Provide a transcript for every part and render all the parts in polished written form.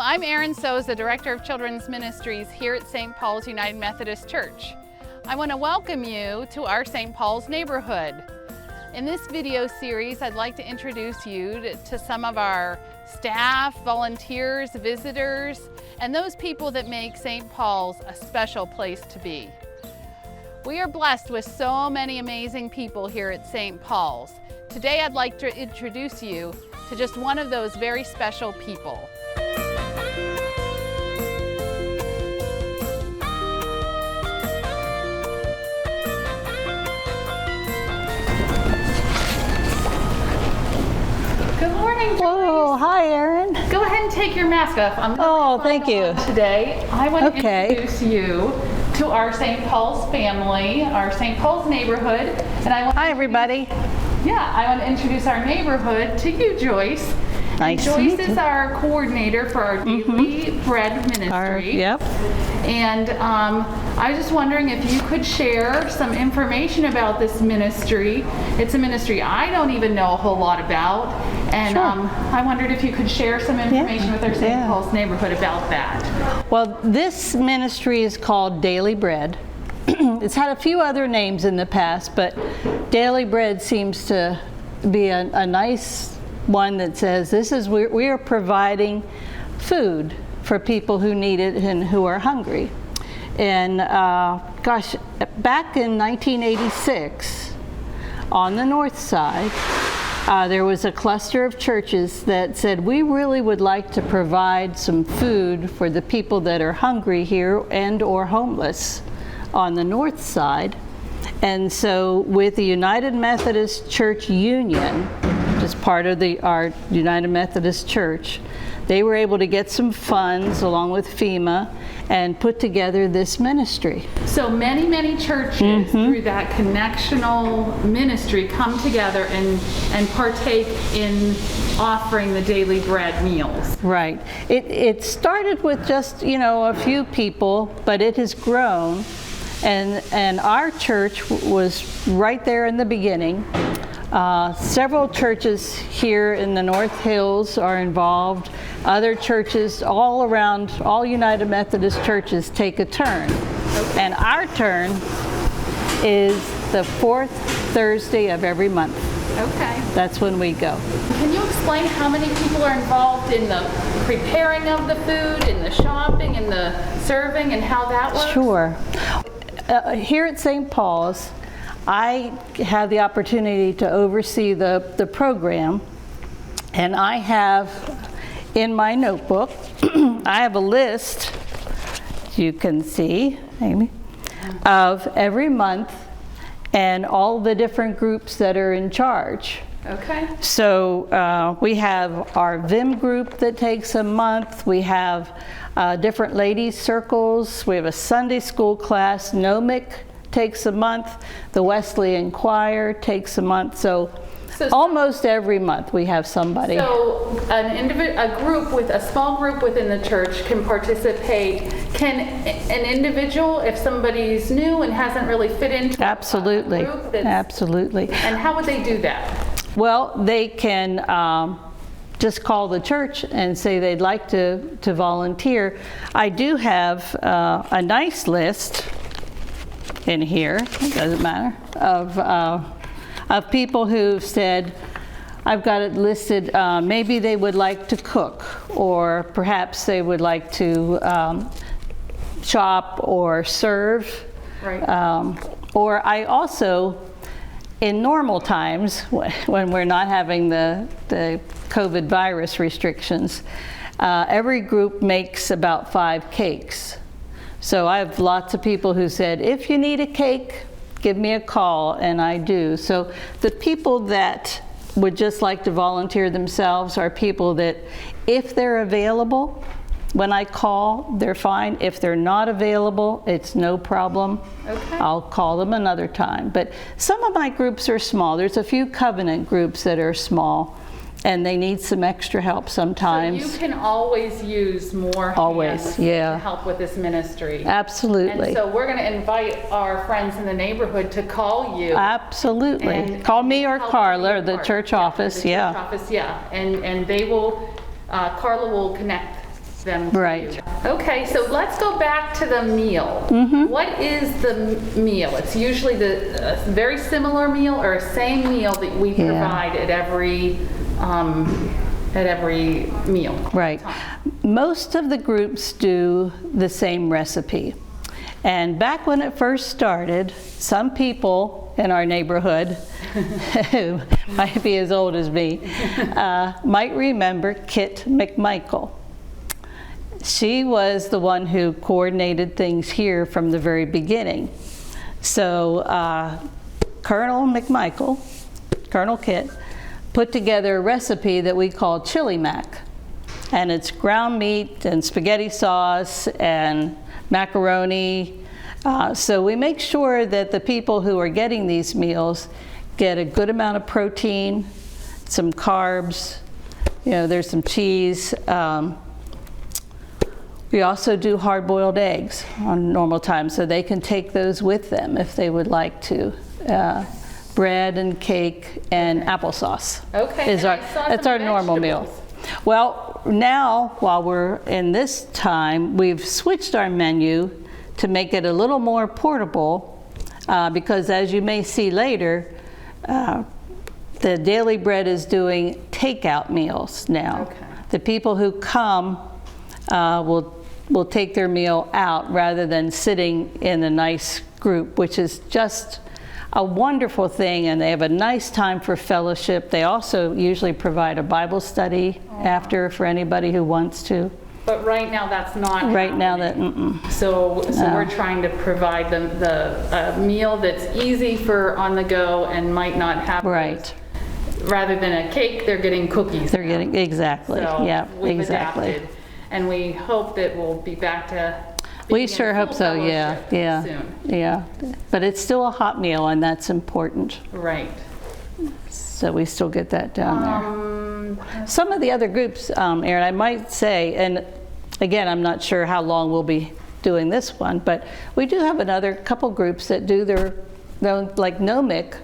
I'm Erin Souza, Director of Children's Ministries here at St. Paul's United Methodist Church. I want to welcome you to our St. Paul's neighborhood. In this video series, I'd like to introduce you to some of our staff, volunteers, visitors, and those people that make St. Paul's a special place to be. We are blessed with so many amazing people here at St. Paul's. Today, I'd like to introduce you to just one of those very special people. Good morning, Joyce. Whoa, hi, Erin. Go ahead and take your mask off. Thank you. Today, I want to introduce you to our St. Paul's family, our St. Paul's neighborhood. And Hi, everybody. I want to introduce our neighborhood to you, Joyce. Nice to Joyce meet you. is our coordinator for our Daily Bread Ministry. Yep. And I was just wondering if you could share some information about this ministry. It's a ministry I don't even know a whole lot about. And Sure. I wondered if you could share some information with our St. Paul's neighborhood about that. Well, this ministry is called Daily Bread. It's had a few other names in the past, but Daily Bread seems to be a nice one that says we are providing food for people who need it and who are hungry. And back in 1986, on the north side, there was a cluster of churches that said, we really would like to provide some food for the people that are hungry here and or homeless on the north side. And so with the United Methodist Church Union, which is part of our United Methodist Church, they were able to get some funds along with FEMA and put together this ministry. So many churches through that connectional ministry come together and partake in offering the daily bread meals. Right. It started with just, a few people, but it has grown. And our church was right there in the beginning. Several churches here in the North Hills are involved. Other churches all around, all United Methodist churches take a turn. Okay. And our turn is the fourth Thursday of every month. Okay. That's when we go. Can you explain how many people are involved in the preparing of the food, in the shopping, in the serving, and how that works? Sure. Here at St. Paul's, I have the opportunity to oversee the program, and I have in my notebook, I have a list, you can see, Amy, of every month and all the different groups that are in charge. Okay. So we have our VIM group that takes a month. We have different ladies' circles. We have a Sunday school class. NOMIC takes a month. The Wesleyan Choir takes a month. So almost every month we have somebody. So a small group within the church can participate. Can an individual, if somebody's new and hasn't really fit into Absolutely. a group? Absolutely. And how would they do that? Well, they can just call the church and say they'd like to volunteer. I do have a nice list in here, it doesn't matter, of people who've said, I've got it listed, maybe they would like to cook, or perhaps they would like to shop or serve. Right. Or I also, in normal times, when we're not having the COVID virus restrictions, every group makes about 5 cakes. So I have lots of people who said, if you need a cake, give me a call, and I do. So the people that would just like to volunteer themselves are people that, if they're available, when I call, they're fine. If they're not available, it's no problem. Okay. I'll call them another time. But some of my groups are small. There's a few covenant groups that are small, and they need some extra help sometimes. So you can always use more hands to help with this ministry. Absolutely. And so we're going to invite our friends in the neighborhood to call you. Absolutely. Call me or Carla, or the church office. Church office, and they will, Carla will connect them to Right. you. Okay, so let's go back to the meal. What is the meal? It's usually the very similar meal or same meal that we provide at every meal. Right. Most of the groups do the same recipe. And back when it first started, some people in our neighborhood, who might be as old as me, might remember Kit McMichael. She was the one who coordinated things here from the very beginning. So Colonel McMichael, Colonel Kit, put together a recipe that we call chili mac. And it's ground meat and spaghetti sauce and macaroni. So we make sure that the people who are getting these meals get a good amount of protein, some carbs, there's some cheese. We also do hard-boiled eggs on normal time, so they can take those with them if they would like to. Bread and cake and applesauce. Okay. That's our normal meal. Well, now while we're in this time, we've switched our menu to make it a little more portable because, as you may see later, the Daily Bread is doing takeout meals now. Okay. The people who come will take their meal out rather than sitting in a nice group, which is just a wonderful thing, and they have a nice time for fellowship. They also usually provide a Bible study after for anybody who wants to. But right now that's not Right happening. now that, So we're trying to provide them a meal that's easy for on the go and might not have right. rather than a cake, they're getting cookies. They're getting, exactly, So yeah, we've exactly. adapted, and we hope that we'll be back to We being sure in hope full so, yeah, fellowship soon. yeah. But it's still a hot meal, and that's important. Right. So we still get that down there. Some of the other groups, Erin, I might say, and again, I'm not sure how long we'll be doing this one, but we do have another couple groups that do their like Nomic.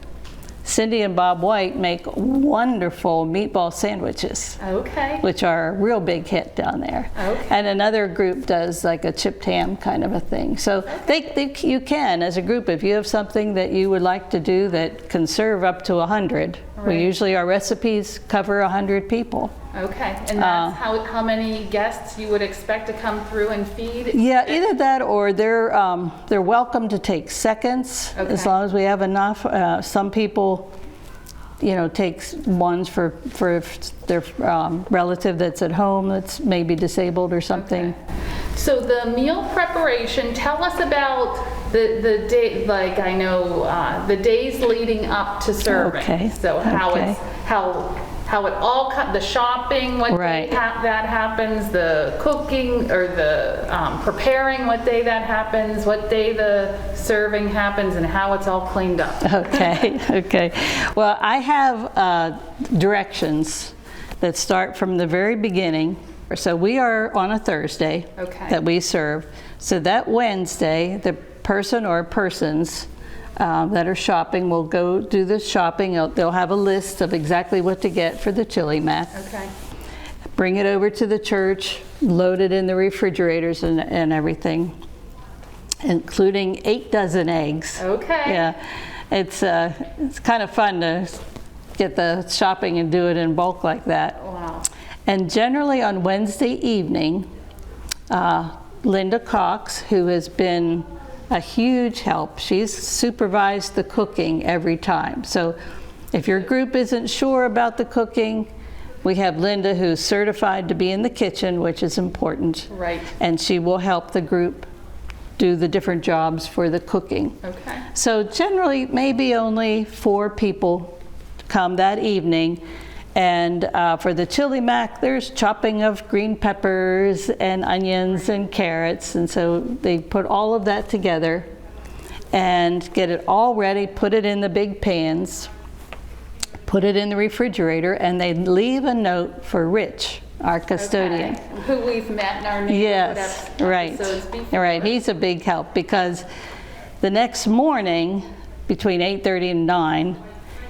Cindy and Bob White make wonderful meatball sandwiches, Okay. which are a real big hit down there. Okay. And another group does like a chipped ham kind of a thing. So you can, as a group, if you have something that you would like to do that can serve up to 100, Right. usually our recipes cover 100 people. Okay. And that's how many guests you would expect to come through and feed? Yeah, either that or they're welcome to take seconds as long as we have enough. Some people, takes ones for their relative that's at home that's maybe disabled or something. Okay. So the meal preparation, tell us about the day, like I know the days leading up to serving. Okay. So how it all the shopping, what Right. day that happens, the cooking or the preparing, what day that happens, what day the serving happens, and how it's all cleaned up. Okay, okay. Well, I have directions that start from the very beginning. So we are on a Thursday that we serve. So that Wednesday, the person or persons that are shopping will go do the shopping. They'll have a list of exactly what to get for the chili mac. Okay. Bring it over to the church, load it in the refrigerators and everything, including 8 dozen eggs. Okay. Yeah, it's kind of fun to get the shopping and do it in bulk like that. Wow. And generally on Wednesday evening, Linda Cox, who has been a huge help, she's supervised the cooking every time. So if your group isn't sure about the cooking, we have Linda, who's certified to be in the kitchen, which is important. Right. And she will help the group do the different jobs for the cooking. Okay. So generally, maybe only 4 people come that evening. And for the chili mac, there's chopping of green peppers and onions and carrots. And so they put all of that together and get it all ready, put it in the big pans, put it in the refrigerator, and they leave a note for Rich, our custodian. Okay. Who we've met in our neighborhood. Yes, right. Right, he's a big help because the next morning between 8:30 and 9,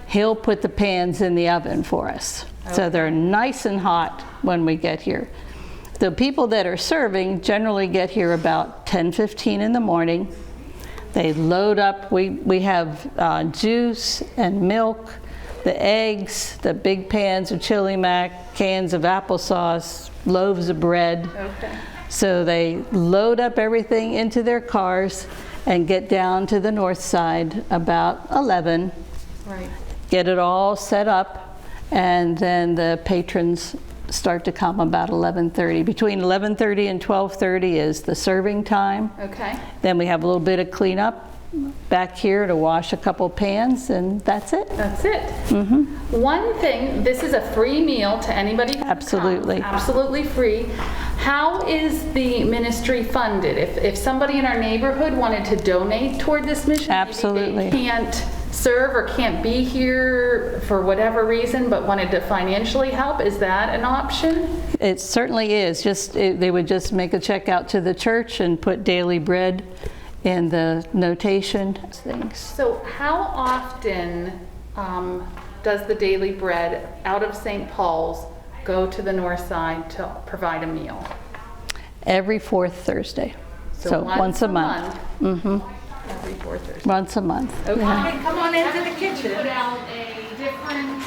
he'll put the pans in the oven for us. So they're nice and hot when we get here. the people that are serving generally get here about 10:15 in the morning. They load up, we have juice and milk, the eggs, the big pans of chili mac, cans of applesauce, loaves of bread. Okay. So they load up everything into their cars and get down to the north side about 11. Right. Get it all set up, and then the patrons start to come about 11:30. Between 11:30 and 12:30 is the serving time. Okay. Then we have a little bit of cleanup back here to wash a couple pans, and that's it. That's it. One thing, this is a free meal to anybody who Absolutely. comes. Absolutely free. How is the ministry funded? If somebody in our neighborhood wanted to donate toward this mission, Absolutely. maybe they can't serve or can't be here for whatever reason, but wanted to financially help, is that an option? It certainly is. They would just make a check out to the church and put daily bread in the notation things. So how often does the Daily Bread out of St. Paul's go to the north side to provide a meal? Every fourth Thursday. So once a month. Every fourth Thursday. Once a month. Okay. Yeah. Come on into the kitchen. Put out a different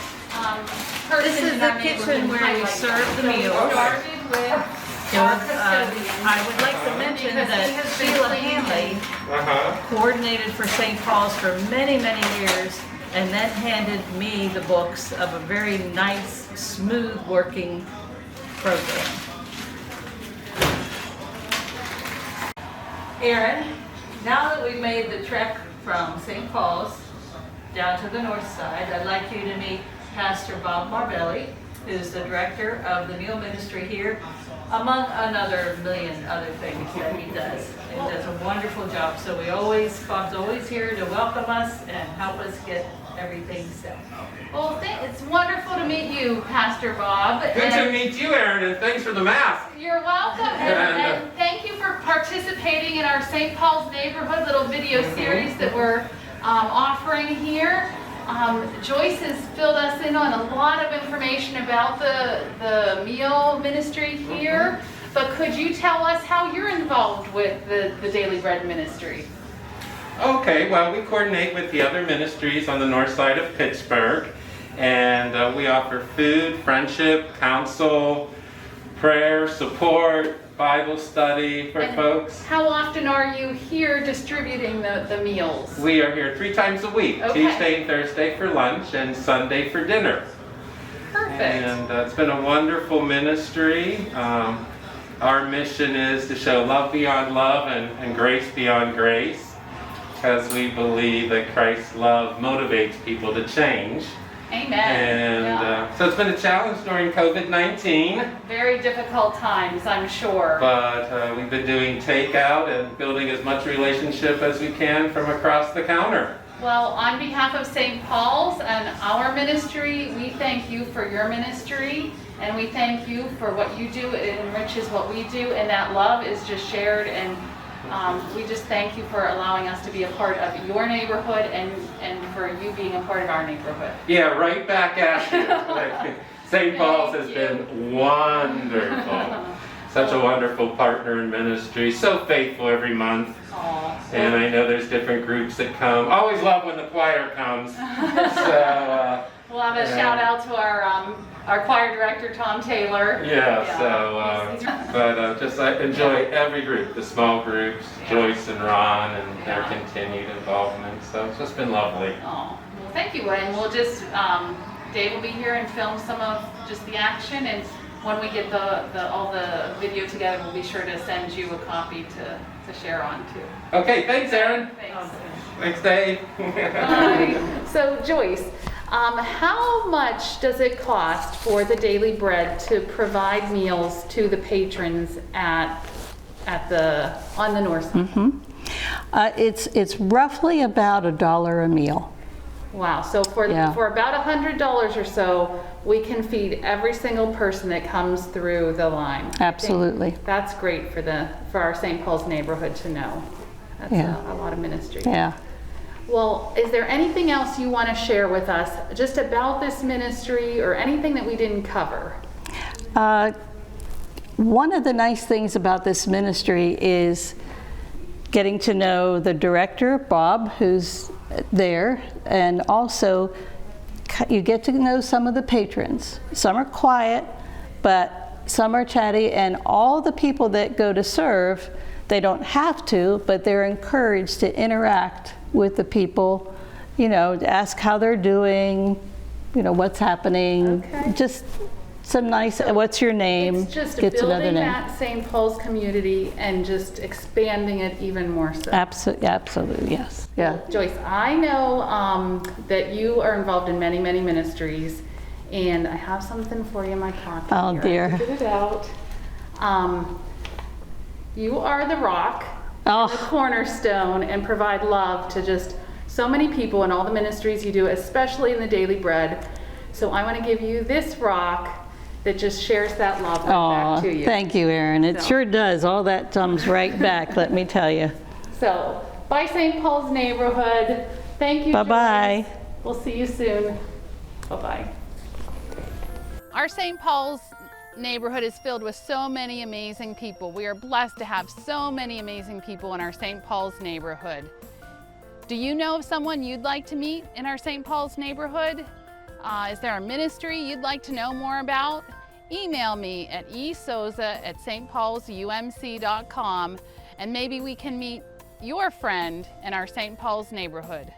This is the kitchen where we serve the meals. Started with I would like to mention that Sheila Hanley coordinated for St. Paul's for many, many years, and then handed me the books of a very nice, smooth working program. Erin, now that we've made the trek from St. Paul's down to the north side, I'd like you to meet Pastor Bob Marbelli, who's the director of the meal ministry here, among another million other things that he does. He does a wonderful job. So Bob's always here to welcome us and help us get everything set. well, it's wonderful to meet you, Pastor Bob. Good to meet you, Erin, and thanks for the math. You're welcome, and thank you for participating in our St. Paul's Neighborhood little video series that we're offering here. Joyce has filled us in on a lot of information about the meal ministry here, but could you tell us how you're involved with the Daily Bread ministry? Okay, well, we coordinate with the other ministries on the north side of Pittsburgh, and we offer food, friendship, counsel, prayer, support, Bible study for folks. How often are you here distributing the meals? We are here 3 times a week, Okay. Tuesday and Thursday for lunch and Sunday for dinner. Perfect. And it's been a wonderful ministry. Our mission is to show love beyond love and grace beyond grace, because we believe that Christ's love motivates people to change. Amen. And Yeah. so it's been a challenge during COVID-19, Very difficult times, I'm sure. but we've been doing takeout and building as much relationship as we can from across the counter. Well, on behalf of St. Paul's and our ministry, we thank you for your ministry, and we thank you for what you do. It enriches what we do, and that love is just shared, and we just thank you for allowing us to be a part of your neighborhood and for you being a part of our neighborhood. Yeah, right back at you. Like, St. Paul's has Thank you. been wonderful. Such a wonderful partner in ministry, so faithful every month. Aw. And I know there's different groups that come. Always love when the choir comes. So, We'll have a Yeah. shout out to our choir director, Tom Taylor. yeah, Yeah. so, He's- I enjoy every group, the small groups, Joyce and Ron, and their Yeah. continued involvement. So it's just been lovely. Oh, well, thank you, and we'll just, Dave will be here and film some of just the action, and when we get all the video together, we'll be sure to send you a copy to share on too. Okay, thanks, Erin. Thanks. Thanks, Dave. Bye. So Joyce, how much does it cost for the Daily Bread to provide meals to the patrons on the north side? It's roughly about $1 a meal. Wow, so for about $100 or so, we can feed every single person that comes through the line. Absolutely. I think that's great for our St. Paul's neighborhood to know. That's Yeah. a lot of ministry. Yeah. Well, is there anything else you want to share with us just about this ministry or anything that we didn't cover? one of the nice things about this ministry is getting to know the director, Bob, who's there, and also you get to know some of the patrons. Some are quiet, but some are chatty, and all the people that go to serve, they don't have to, but they're encouraged to interact with the people, you know, to ask how they're doing, you know, what's happening. Okay. Just some nice, what's your name? It's just Gets another building name. that St. Paul's community and just expanding it even more so. Absolutely, yes. Yeah. Joyce, I know that you are involved in many, many ministries, and I have something for you in my pocket. Oh, here. dear. I have to get it out. You are the rock, Oh. the cornerstone, and provide love to just so many people in all the ministries you do, especially in the Daily Bread. So I want to give you this rock that just shares that love right back to you. Thank you, Erin. It So. sure does. All that comes right back, let me tell you. So, bye St. Paul's neighborhood. Thank you, Bye-bye. Joyce. We'll see you soon. Bye-bye. Our St. Paul's neighborhood is filled with so many amazing people. We are blessed to have so many amazing people in our St. Paul's neighborhood. Do you know of someone you'd like to meet in our St. Paul's neighborhood? Is there a ministry you'd like to know more about? Email me at esouza@stpaulsumc.com, and maybe we can meet your friend in our St. Paul's neighborhood.